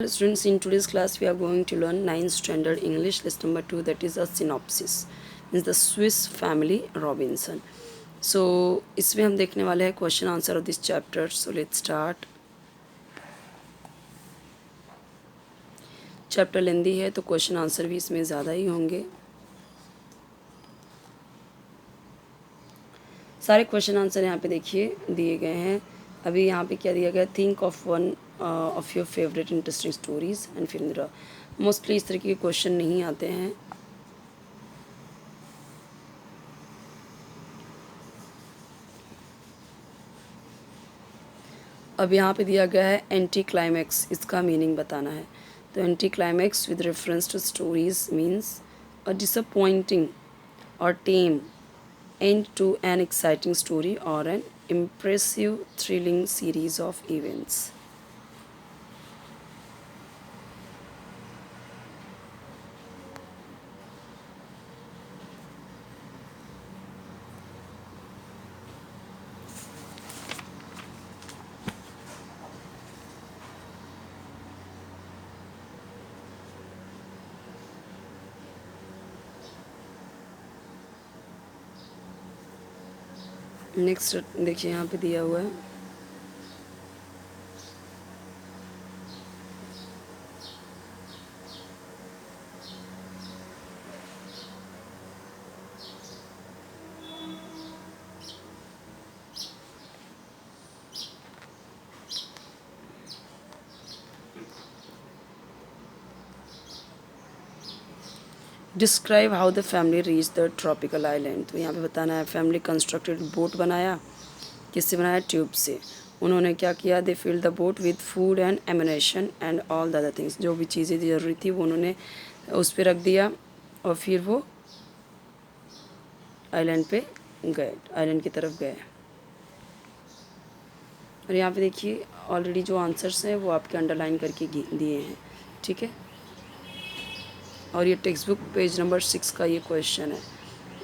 Students, in today's class we are going to learn 9th standard English lesson number 2, that is a synopsis, means the Swiss family Robinson. So इसमें हम देखने वाले हैं question answer of this chapter. So let's start. Chapter लेंदी है तो question answer भी इसमें ज़्यादा ही होंगे. सारे क्वेश्चन आंसर यहाँ पे देखिए दिए गए हैं. अभी यहाँ पे क्या दिया गया, think of one of your favourite interesting stories and film. Mostly इस तरीके के क्वेश्चन नहीं आते हैं. अब यहाँ पे दिया गया है एंटी क्लाइमैक्स, इसका मीनिंग बताना है. तो anticlimax with reference to stories means a disappointing or tame end to an exciting story or an impressive thrilling series of events. Next देखिए यहाँ पे दिया हुआ है describe how the family reach the tropical island. तो यहाँ पे बताना है फैमिली कंस्ट्रक्टेड बोट बनाया. किससे बनाया? ट्यूब से. उन्होंने क्या किया? They filled the boat with food and ammunition and all the other things. जो भी चीज़ें ज़रूरी थी वो उन्होंने उस पर रख दिया और फिर वो आइलैंड पे गए, आइलैंड की तरफ गए. और यहाँ पे देखिए ऑलरेडी जो आंसर्स हैं वो आपके अंडरलाइन करके दिए हैं. ठीक है. और ये टेक्स्ट बुक पेज नंबर 6 का ये क्वेश्चन है.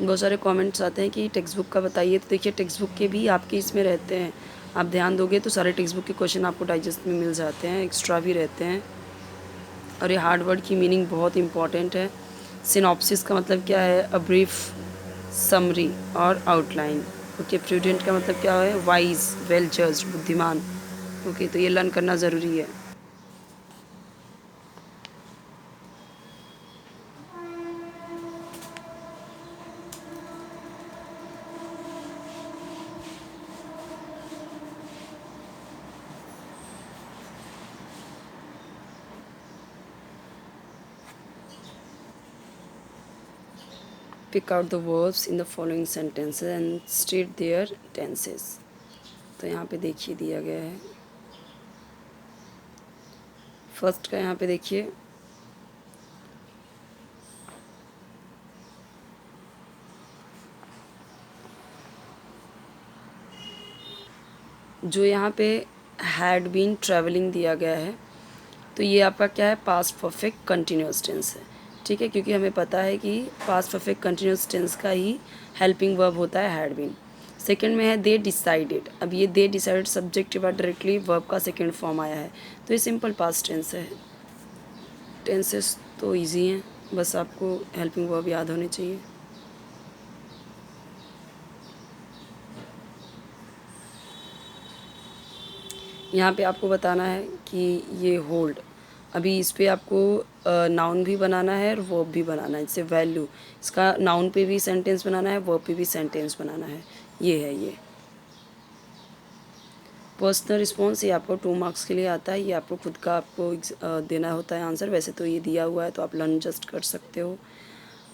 बहुत सारे कमेंट्स आते हैं कि टेक्स्ट बुक का बताइए. तो देखिए टेक्स्ट बुक के भी आपके इसमें रहते हैं. आप ध्यान दोगे तो सारे टेक्स्ट बुक के क्वेश्चन आपको डाइजेस्ट में मिल जाते हैं, एक्स्ट्रा भी रहते हैं. और ये हार्ड वर्ड की मीनिंग बहुत इंपॉर्टेंट है. सिनॉप्सिस का मतलब क्या है? अ ब्रीफ समरी और आउटलाइन. ओके. प्रूडेंट का मतलब क्या है? वाइज, वेल जज्ड, बुद्धिमान. ओके. तो ये लर्न करना ज़रूरी है. Pick out the verbs in the following sentences and state their tenses. तो यहाँ पे देखिए दिया गया है. फर्स्ट का यहाँ पे देखिए जो यहाँ पे हैड बीन ट्रैवलिंग दिया गया है तो ये आपका क्या है? पास्ट परफेक्ट कंटिन्यूस टेंस है. ठीक है. क्योंकि हमें पता है कि पास्ट परफेक्ट कंटिन्यूस टेंस का ही हेल्पिंग वर्ब होता है हैड बीन. सेकंड में है दे डिसाइडेड. अब ये दे डिसाइडेड सब्जेक्ट के बाद डायरेक्टली वर्ब का सेकंड फॉर्म आया है तो ये सिंपल पास्ट टेंस है. टेंसेस तो इजी हैं, बस आपको हेल्पिंग वर्ब याद होने चाहिए. यहाँ पे आपको बताना है कि ये होल्ड. अभी इस पर आपको नाउन भी बनाना है और वर्ब भी बनाना है. जैसे वैल्यू, इसका नाउन पे भी सेंटेंस बनाना है, वर्ब पे भी सेंटेंस बनाना है. ये है ये पर्सनल रिस्पॉन्स. ये आपको 2 मार्क्स के लिए आता है. ये आपको खुद का आपको देना होता है आंसर. वैसे तो ये दिया हुआ है तो आप लर्न जस्ट कर सकते हो.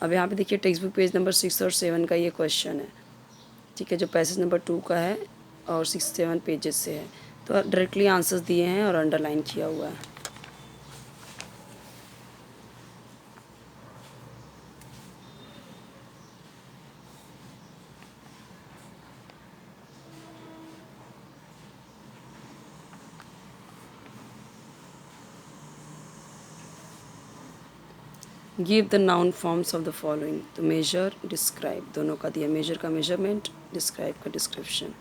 अब यहाँ पे देखिए टेक्स्ट बुक पेज नंबर 6 और 7 का ये क्वेश्चन है. ठीक है. जो पैसेज नंबर 2 का है और 6-7 पेजेस से है. तो डायरेक्टली आंसर्स दिए हैं और अंडरलाइन किया हुआ है. Give the noun forms of the following. तो मेजर, डिस्क्राइब दोनों का दिया. मेजर का मेजरमेंट, डिस्क्राइब का डिस्क्रिप्शन.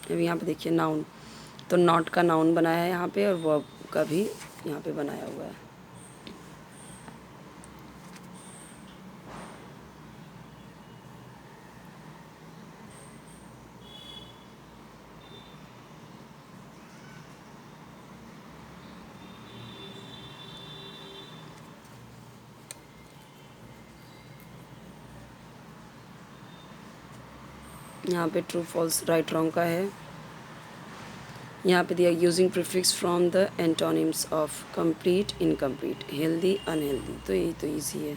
अभी यहाँ पे देखिए नाउन, तो नॉट का नाउन बनाया है यहाँ पे और वर्ब का भी यहाँ पे बनाया हुआ है। यहाँ पे ट्रू फॉल्स राइट रॉन्ग का है। यहाँ पे दिया using prefix from the antonyms of complete, incomplete, healthy, unhealthy, तो यही तो ईजी है।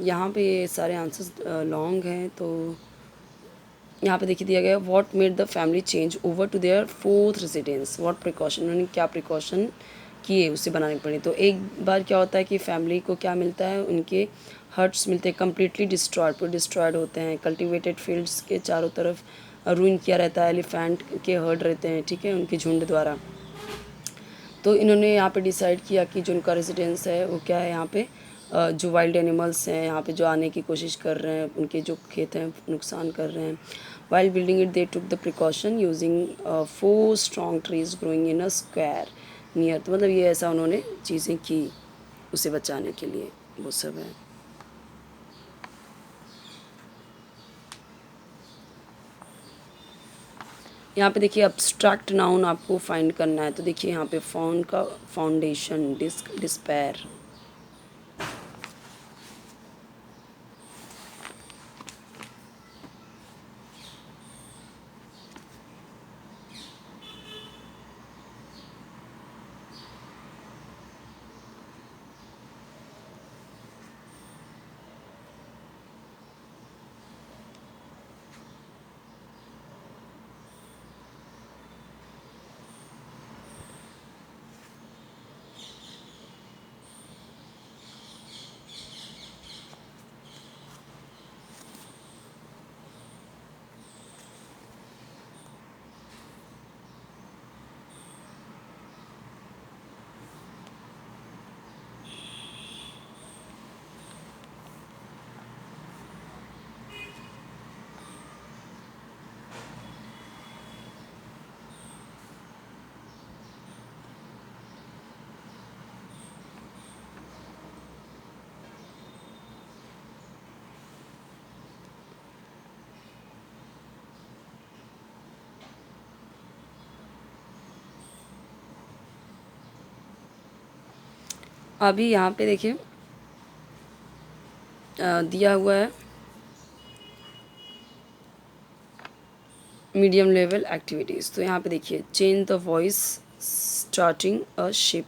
यहाँ पे ये सारे आंसर्स लॉन्ग हैं, तो यहाँ पे देखिए दिया गया है what made the family change over to their fourth residence, what precaution, उन्होंने क्या प्रिकॉशन किए उसे बनाने पड़े। तो एक बार क्या होता है कि फैमिली को क्या मिलता है, उनके हट्स मिलते हैं कम्प्लीटली डिस्ट्रॉयड, पूरे डिस्ट्रॉयड होते हैं। कल्टिवेटेड फील्ड्स के चारों तरफ रूइन किया रहता है, एलिफेंट के हर्ड रहते हैं, ठीक है, उनके झुंड द्वारा। तो इन्होंने यहाँ पे डिसाइड किया कि जो उनका रेजिडेंस है वो क्या है, यहाँ पे जो वाइल्ड एनिमल्स हैं यहाँ पे जो आने की कोशिश कर रहे हैं, उनके जो खेत हैं नुकसान कर रहे हैं। While building it they took the precaution using 4 strong trees growing in a square near, तो मतलब ये ऐसा उन्होंने चीज़ें की उसे बचाने के लिए, वो सब है। यहाँ पे देखिए अब्स्ट्रैक्ट नाउन आपको फाइंड करना है, तो देखिए यहाँ पे फाउंड का फाउंडेशन, डिस्क, डिस्पेयर। अभी यहाँ पे देखिए दिया हुआ है मीडियम लेवल एक्टिविटीज़, तो यहाँ पे देखिए change the voice starting a ship,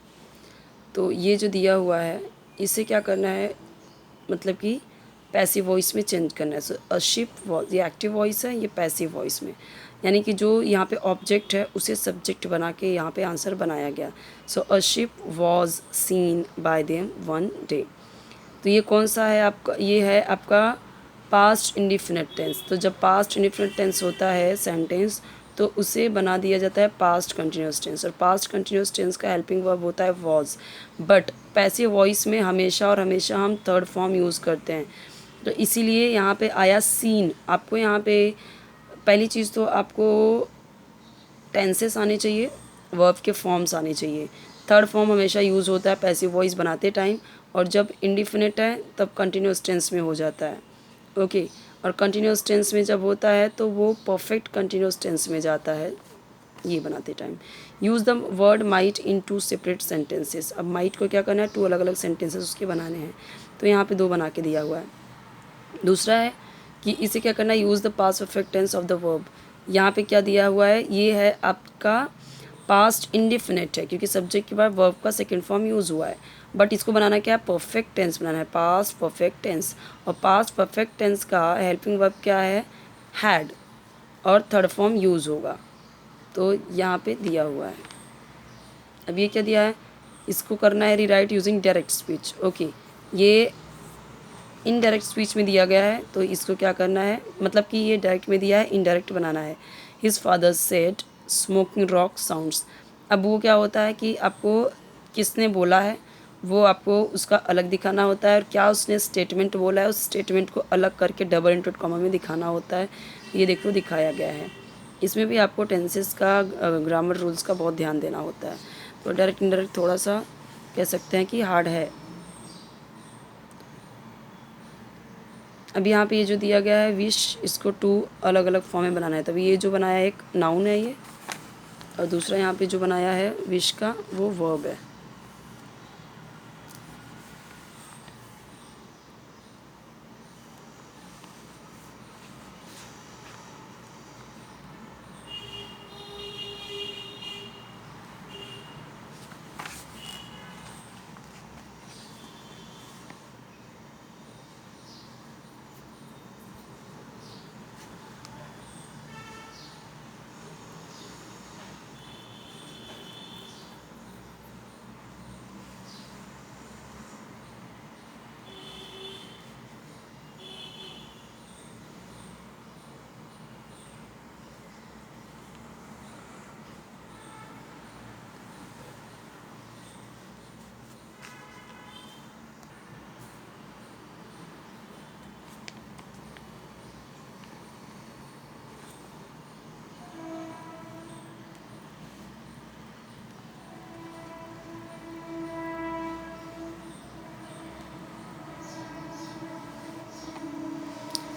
तो ये जो दिया हुआ है इसे क्या करना है, मतलब कि पैसिव वॉइस में चेंज करना है। सो अ शिप वॉज, ये एक्टिव वॉइस है, ये पैसिव वॉइस में, यानी कि जो यहाँ पे ऑब्जेक्ट है उसे सब्जेक्ट बना के यहाँ पे आंसर बनाया गया। So a ship was seen by them one day, तो ये कौन सा है आपका, ये है आपका पास्ट इंडिफिनिट टेंस। तो जब पास्ट इंडिफिनिट टेंस होता है सेंटेंस, तो उसे बना दिया जाता है पास्ट कंटिन्यूस टेंस, और पास्ट कंटिन्यूस टेंस का हेल्पिंग वर्ब होता है वॉज। बट पैसिव वॉइस में हमेशा और हमेशा हम थर्ड फॉर्म यूज़ करते हैं, तो इसीलिए यहाँ पे आया सीन। आपको यहाँ पे पहली चीज़ तो आपको टेंसेस आने चाहिए, वर्ब के फॉर्म्स आने चाहिए। थर्ड फॉर्म हमेशा यूज़ होता है पैसिव वॉइस बनाते टाइम, और जब इंडिफिनिट है तब कंटिन्यूस टेंस में हो जाता है, ओके। और कंटिन्यूस टेंस में जब होता है तो वो परफेक्ट कंटिन्यूस टेंस में जाता है। ये बनाते time. Use the word might in 2 separate sentences. अब माइट को क्या करना है, 2 अलग अलग सेंटेंसेस उसके बनाने हैं, तो यहाँ पे 2 बना के दिया हुआ है। दूसरा है कि इसे क्या करना है, use the past perfect tense of the verb. यहाँ पे क्या दिया हुआ है, ये है आपका पास्ट इंडिफिनिट है, क्योंकि सब्जेक्ट के बाद वर्ब का सेकेंड फॉर्म यूज़ हुआ है, बट इसको बनाना क्या है, परफेक्ट टेंस बनाना है, पास्ट परफेक्ट टेंस। और पास्ट परफेक्ट टेंस का हेल्पिंग वर्ब क्या है, हैड, और थर्ड फॉर्म यूज़ होगा, तो यहाँ पे दिया हुआ है। अब ये क्या दिया है, इसको करना है rewrite using direct speech. Okay, ये इनडायरेक्ट स्पीच में दिया गया है, तो इसको क्या करना है, मतलब कि ये डायरेक्ट में दिया है, इनडायरेक्ट बनाना है। His father said smoking rock sounds. अब वो क्या होता है कि आपको किसने बोला है वो आपको उसका अलग दिखाना होता है, और क्या उसने स्टेटमेंट बोला है उस स्टेटमेंट को अलग करके डबल इंटरेड कॉमा में दिखाना होता है। ये देखो दिखाया गया है। इसमें भी आपको टेंसेस का, ग्रामर रूल्स का बहुत ध्यान देना होता है। तो डायरेक्ट इनडायरेक्ट थोड़ा सा कह सकते हैं कि हार्ड है। अब यहाँ पे ये जो दिया गया है विश, इसको 2 अलग अलग फॉर्म में बनाना है। तभी ये जो बनाया है एक नाउन है ये, और दूसरा यहाँ पे जो बनाया है विश का वो वर्ब है।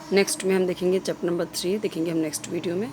नेक्स्ट में हम देखेंगे चैप्टर नंबर 3 देखेंगे हम नेक्स्ट वीडियो में।